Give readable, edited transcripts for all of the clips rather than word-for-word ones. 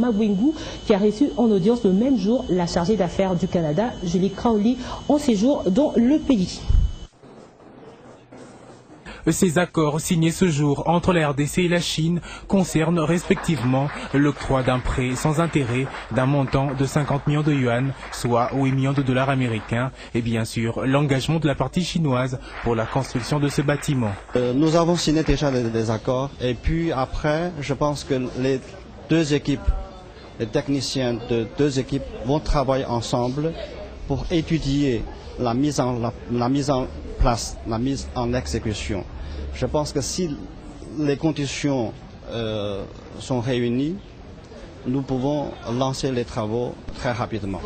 Mabwingu, qui a reçu en audience le même jour la chargée d'affaires du Canada, Julie Crowley, en séjour dans le pays. Ces accords signés ce jour entre la RDC et la Chine concernent respectivement l'octroi d'un prêt sans intérêt d'un montant de 50 millions de yuan, soit 8 millions de dollars américains, et bien sûr l'engagement de la partie chinoise pour la construction de ce bâtiment. Nous avons signé déjà des accords et puis après, je pense que les deux équipes, les techniciens de deux équipes vont travailler ensemble pour étudier la mise en place, la mise en exécution. Je pense que si les conditions sont réunies, nous pouvons lancer les travaux très rapidement.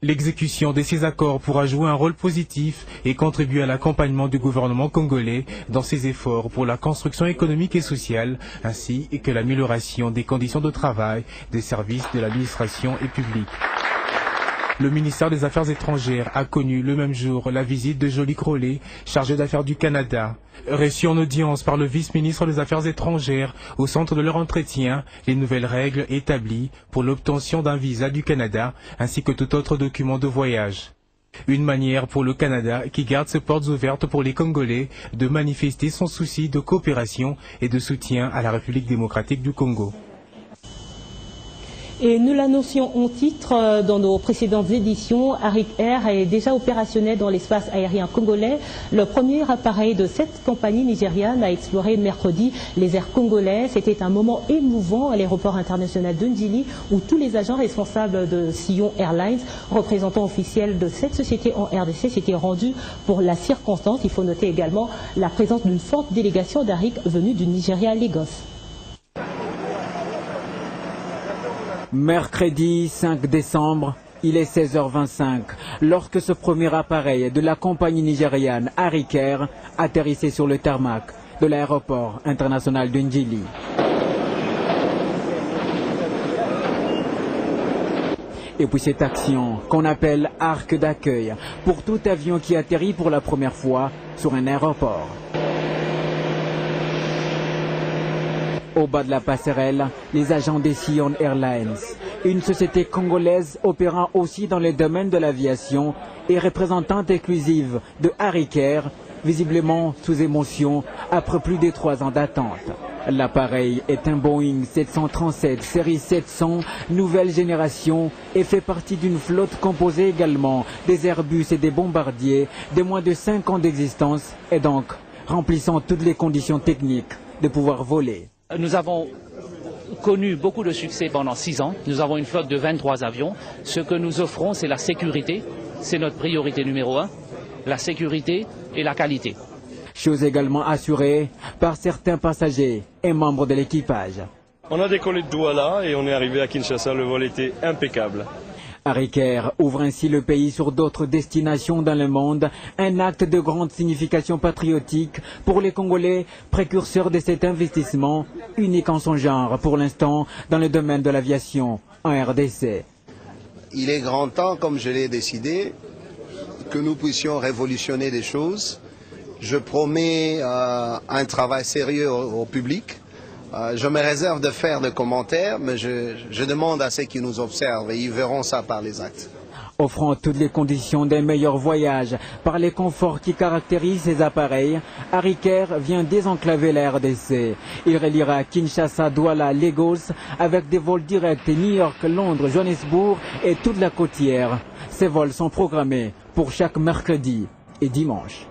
L'exécution de ces accords pourra jouer un rôle positif et contribuer à l'accompagnement du gouvernement congolais dans ses efforts pour la construction économique et sociale, ainsi que l'amélioration des conditions de travail des services de l'administration et publique. Le ministère des Affaires étrangères a connu le même jour la visite de Julie Crowley, chargée d'affaires du Canada. Reçue en audience par le vice-ministre des Affaires étrangères, au centre de leur entretien, les nouvelles règles établies pour l'obtention d'un visa du Canada, ainsi que tout autre document de voyage. Une manière pour le Canada, qui garde ses portes ouvertes pour les Congolais, de manifester son souci de coopération et de soutien à la République démocratique du Congo. Et nous l'annoncions en titre dans nos précédentes éditions, Arik Air est déjà opérationnel dans l'espace aérien congolais. Le premier appareil de cette compagnie nigériane a exploré mercredi les airs congolais. C'était un moment émouvant à l'aéroport international de Ndjili où tous les agents responsables de Sillon Airlines, représentants officiels de cette société en RDC, s'étaient rendus pour la circonstance. Il faut noter également la présence d'une forte délégation d'Arik venue du Nigeria à Lagos. Mercredi 5 décembre, il est 16h25, lorsque ce premier appareil de la compagnie nigériane Arik Air atterrissait sur le tarmac de l'aéroport international de Ndjili. Et puis cette action qu'on appelle arc d'accueil pour tout avion qui atterrit pour la première fois sur un aéroport. Au bas de la passerelle, les agents des Sillon Airlines, une société congolaise opérant aussi dans le domaine de l'aviation et représentante exclusive de Arik Air, visiblement sous émotion après plus de 3 ans d'attente. L'appareil est un Boeing 737 série 700 nouvelle génération et fait partie d'une flotte composée également des Airbus et des bombardiers de moins de 5 ans d'existence et donc remplissant toutes les conditions techniques de pouvoir voler. Nous avons connu beaucoup de succès pendant 6 ans. Nous avons une flotte de 23 avions. Ce que nous offrons, c'est la sécurité. C'est notre priorité numéro 1. La sécurité et la qualité. Chose également assurée par certains passagers et membres de l'équipage. On a décollé de Douala et on est arrivé à Kinshasa. Le vol était impeccable. Arik Air ouvre ainsi le pays sur d'autres destinations dans le monde, un acte de grande signification patriotique pour les Congolais, précurseurs de cet investissement, unique en son genre pour l'instant dans le domaine de l'aviation en RDC. Il est grand temps, comme je l'ai décidé, que nous puissions révolutionner des choses. Je promets un travail sérieux au public. Je me réserve de faire des commentaires, mais je demande à ceux qui nous observent et ils verront ça par les actes. Offrant toutes les conditions d'un meilleur voyage par les conforts qui caractérisent ces appareils, Arik Air vient désenclaver la RDC. Il reliera Kinshasa, Douala, Lagos avec des vols directs New York, Londres, Johannesburg et toute la côtière. Ces vols sont programmés pour chaque mercredi et dimanche.